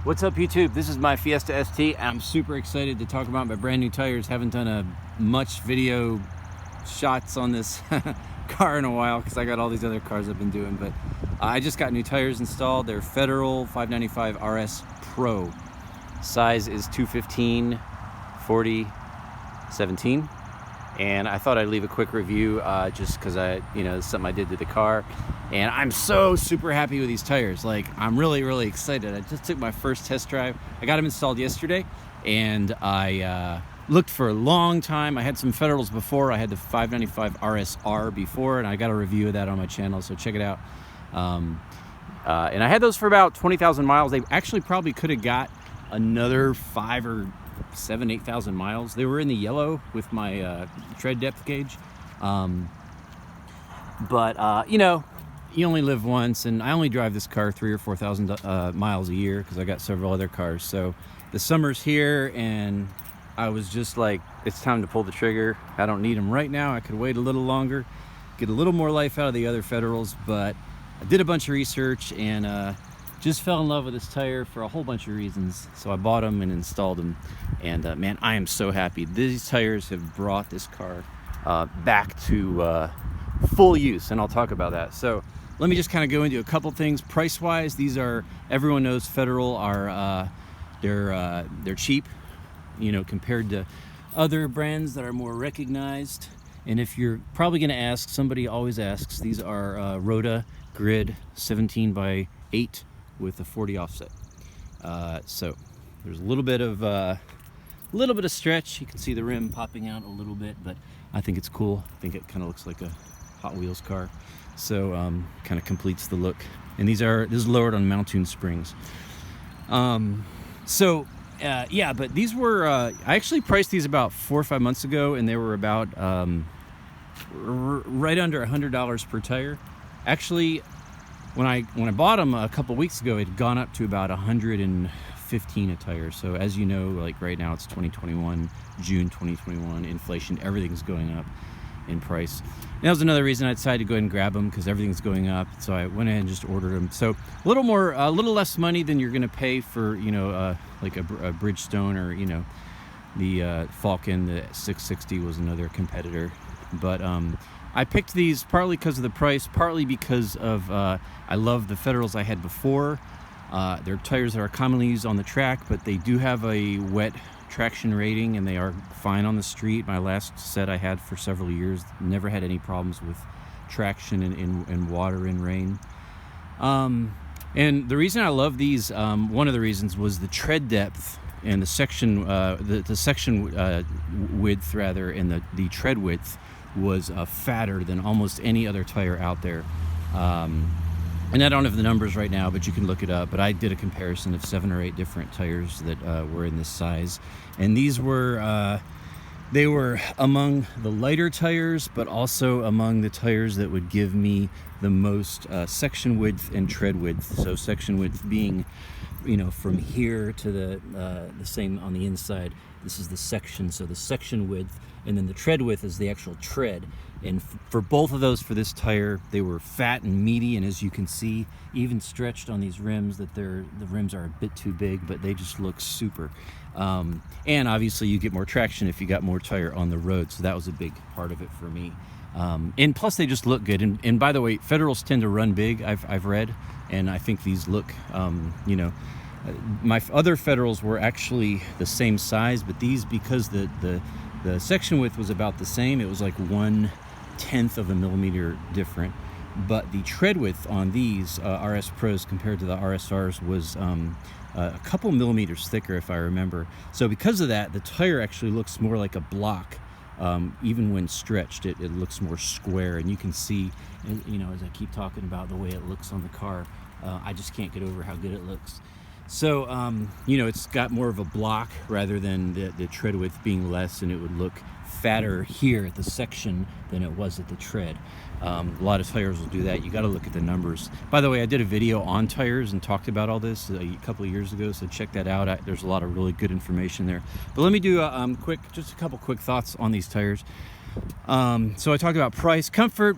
What's up, YouTube? This is my Fiesta ST. I'm super excited to talk about my brand new tires. Haven't done a much video shots on this car in a while because I got all these other cars I've been doing, but I just got new tires installed. They're Federal 595 RS Pro. Size is 215 40 17. And I thought I'd leave a quick review just because it's something I did to the car. And I'm so super happy with these tires. Like, I'm really excited. I just took my first test drive. I got them installed yesterday, and I looked for a long time. I had some Federals before. I had the 595 RSR before, and I got a review of that on my channel, so check it out. And I had those for about 20,000 miles. They actually probably could have got another 5 or 7, 8,000 miles. They were in the yellow with my tread depth gauge. But you only live once, and I only drive this car 3,000 or 4,000 miles a year because I got several other cars. So the summer's here, and I was just like, it's time to pull the trigger. I don't need them right now. I could wait a little longer, get a little more life out of the other Federals, but I did a bunch of research and just fell in love with this tire for a whole bunch of reasons. So I bought them and installed them, and man, I am so happy. These tires have brought this car back to full use, and I'll talk about that. So let me just kind of go into a couple things. Price wise, these are, everyone knows Federal are they're cheap, compared to other brands that are more recognized. And if you're probably going to ask, somebody always asks, these are Rota Grid 17 by 8 with a 40 offset. So there's a little bit of stretch. You can see the rim popping out a little bit, but I think it's cool. I think it kind of looks like a Hot Wheels car. So kind of completes the look. And this is lowered on Mountoon springs. Yeah, but these were I actually priced these about 4 or 5 months ago, and they were about right under $100 per tire. Actually, when I bought them a couple weeks ago, it had gone up to about 115 a tire. So as you know, like right now it's 2021, June 2021, inflation, everything's going up in price. And that was another reason I decided to go ahead and grab them, because everything's going up. So I went ahead and just ordered them. So a little less money than you're going to pay for, like a Bridgestone, or the Falcon. The 660 was another competitor. But I picked these partly because of the price, partly because of I love the Federals I had before. They're tires that are commonly used on the track, but they do have a wet traction rating, and they are fine on the street. My last set I had for several years never had any problems with traction in water and rain. And the reason I love these, one of the reasons, was the tread depth and the section width rather, and the tread width was fatter than almost any other tire out there. And I don't have the numbers right now, but you can look it up. But I did a comparison of 7 or 8 different tires that were in this size. And these were, they were among the lighter tires, but also among the tires that would give me the most section width and tread width. So section width being, from here to the same on the inside. This is the section, so the section width, and then the tread width is the actual tread. And for both of those, for this tire, they were fat and meaty, and as you can see, even stretched on these rims, that the rims are a bit too big, but they just look super. And obviously you get more traction if you got more tire on the road, so that was a big part of it for me. And plus they just look good. And by the way, Federals tend to run big, I've read, and I think these look, my other Federals were actually the same size, but these, because the section width was about the same, it was like 1/10 of a millimeter different. But the tread width on these RS Pros compared to the RSRs was a couple millimeters thicker, if I remember. So because of that, the tire actually looks more like a block. Even when stretched, it looks more square, and you can see, as I keep talking about the way it looks on the car, I just can't get over how good it looks. So, it's got more of a block rather than the tread width being less, and it would look fatter here at the section than it was at the tread. A lot of tires will do that. You got to look at the numbers. By the way, I did a video on tires and talked about all this a couple of years ago, so check that out. There's a lot of really good information there. But let me do just a couple quick thoughts on these tires. So I talked about price, comfort,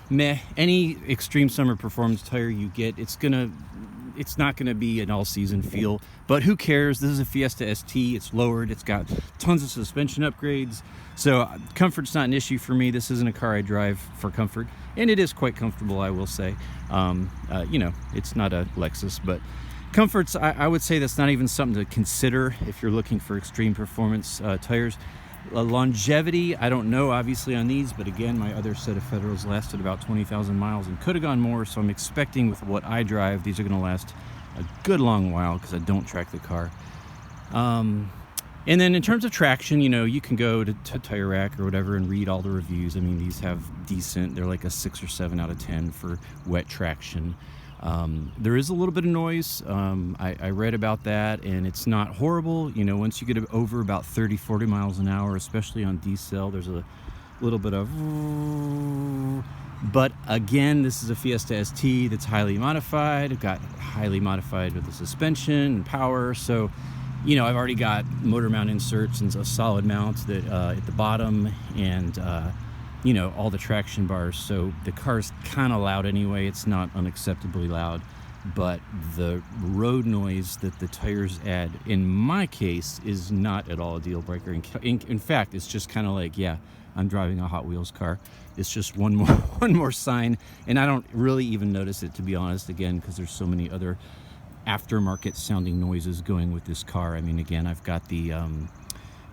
meh. Any extreme summer performance tire you get, it's gonna it's not going to be an all-season feel, but who cares? This is a Fiesta ST. It's lowered. It's got tons of suspension upgrades, so comfort's not an issue for me. This isn't a car I drive for comfort, and it is quite comfortable, I will say. You know, it's not a Lexus, but comfort's, I would say that's not even something to consider if you're looking for extreme performance tires. Longevity, I don't know obviously on these, but again, my other set of Federals lasted about 20,000 miles and could have gone more, so I'm expecting with what I drive, these are going to last a good long while because I don't track the car. And then in terms of traction, you know, you can go to Tire Rack or whatever and read all the reviews. I mean, these have decent, they're like a 6 or 7 out of 10 for wet traction. There is a little bit of noise. I read about that, and it's not horrible. You know, once you get over about 30-40 miles an hour, especially on D-cell, there's a little bit of, but again, this is a Fiesta ST that's highly modified. It got highly modified with the suspension and power. So, you know, I've already got motor mount inserts and a solid mount that at the bottom, and you know, all the traction bars, so the car's kind of loud anyway. It's not unacceptably loud, but the road noise that the tires add, in my case, is not at all a deal breaker. In fact, it's just kind of like, yeah, I'm driving a Hot Wheels car. It's just one more sign, and I don't really even notice it, to be honest, again, because there's so many other aftermarket sounding noises going with this car. I mean, again, I've got the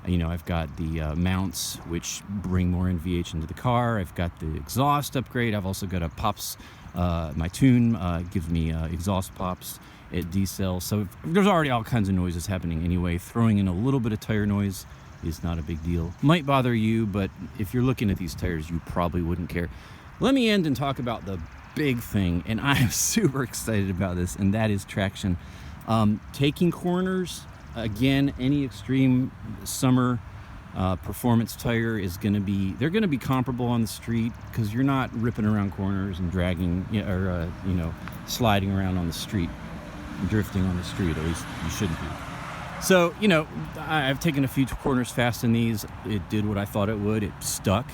you know, I've got the mounts, which bring more NVH into the car. I've got the exhaust upgrade. I've also got a pops. My tune gives me exhaust pops at D-cell. So there's already all kinds of noises happening anyway. Throwing in a little bit of tire noise is not a big deal. Might bother you, but if you're looking at these tires, you probably wouldn't care. Let me end and talk about the big thing, and I'm super excited about this, and that is traction. Taking corners. Again, any extreme summer performance tire is going to be, they're going to be comparable on the street because you're not ripping around corners and dragging, or you know, sliding around on the street, drifting on the street. At least you shouldn't be. So, you know, I've taken a few corners fast in these. It did what I thought it would. It stuck.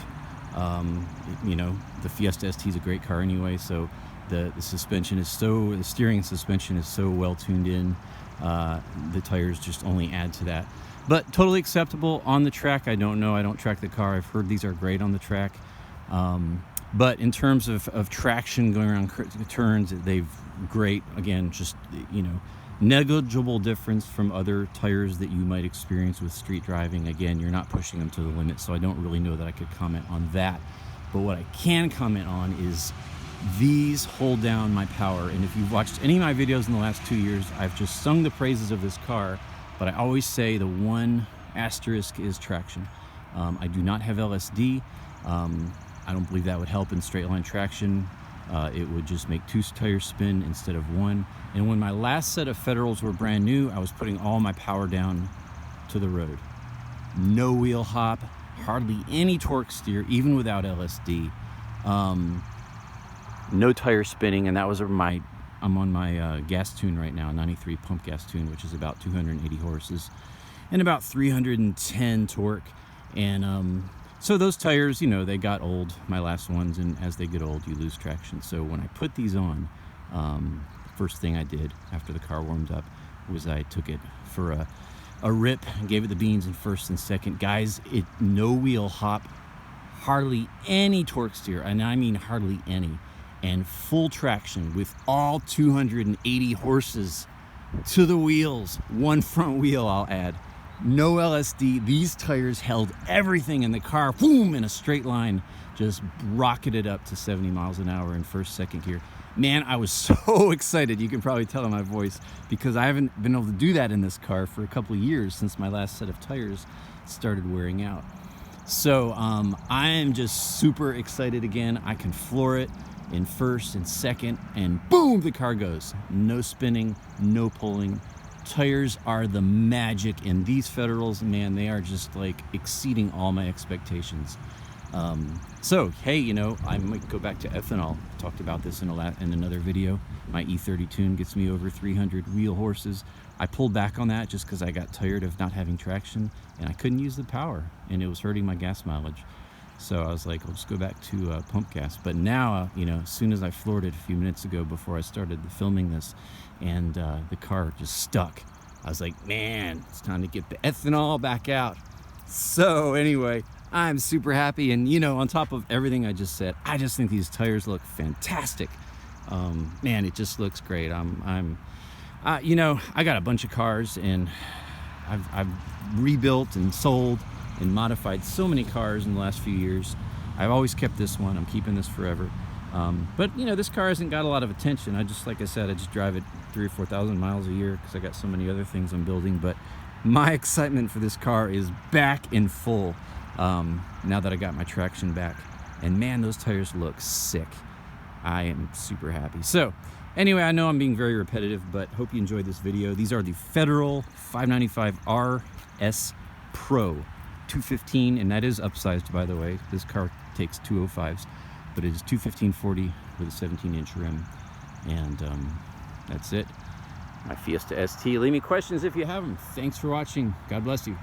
You know, the Fiesta ST is a great car anyway, so the suspension is so, the steering and suspension is so well tuned in. The tires just only add to that, but totally acceptable on the track. I don't know, I don't track the car. I've heard these are great on the track, but in terms of traction going around turns, they've great. Again, just, you know, negligible difference from other tires that you might experience with street driving. Again, you're not pushing them to the limit, so I don't really know that I could comment on that. But what I can comment on is these hold down my power. And if you've watched any of my videos in the last 2 years, I've just sung the praises of this car, but I always say the one asterisk is traction. I do not have LSD. I don't believe that would help in straight line traction. It would just make 2 tires spin instead of 1. And when my last set of Federals were brand new, I was putting all my power down to the road. No wheel hop, hardly any torque steer, even without LSD. No tire spinning, and that was I'm on my gas tune right now, 93 pump gas tune, which is about 280 horses and about 310 torque. And so those tires, you know, they got old, my last ones, and as they get old, you lose traction. So when I put these on, first thing I did after the car warmed up was I took it for a rip and gave it the beans in first and second. Guys, no wheel hop, hardly any torque steer, and I mean hardly any. And full traction with all 280 horses to the wheels. One front wheel, I'll add. No LSD. These tires held everything in the car. Boom, in a straight line. Just rocketed up to 70 miles an hour in first, second gear. Man, I was so excited. You can probably tell in my voice because I haven't been able to do that in this car for a couple of years since my last set of tires started wearing out. So I am just super excited again. I can floor it in first and second, and boom, the car goes. No spinning, no pulling. Tires are the magic, and these Federals, man, they are just like exceeding all my expectations. So hey, you know, I might go back to ethanol. Talked about this in another video. My E30 tune gets me over 300 wheel horses. I pulled back on that just because I got tired of not having traction, and I couldn't use the power, and it was hurting my gas mileage. So I was like, I'll just go back to pump gas. But now, you know, as soon as I floored it a few minutes ago before I started filming this, and the car just stuck, I was like, man, it's time to get the ethanol back out. So anyway, I'm super happy. And, you know, on top of everything I just said, I just think these tires look fantastic. Man, it just looks great. You know, I got a bunch of cars, and I've rebuilt and sold and modified so many cars in the last few years. I've always kept this one. I'm keeping this forever. But you know, this car hasn't got a lot of attention. Like I said, I just drive it 3,000 or 4,000 miles a year because I got so many other things I'm building. But my excitement for this car is back in full now that I got my traction back. And man, those tires look sick. I am super happy. So anyway, I know I'm being very repetitive, but hope you enjoyed this video. These are the Federal 595 RS Pro 215, and that is upsized, by the way. This car takes 205s, but it is 215/40 with a 17-inch rim. And that's it. My Fiesta ST. Leave me questions if you have them. Thanks for watching. God bless you.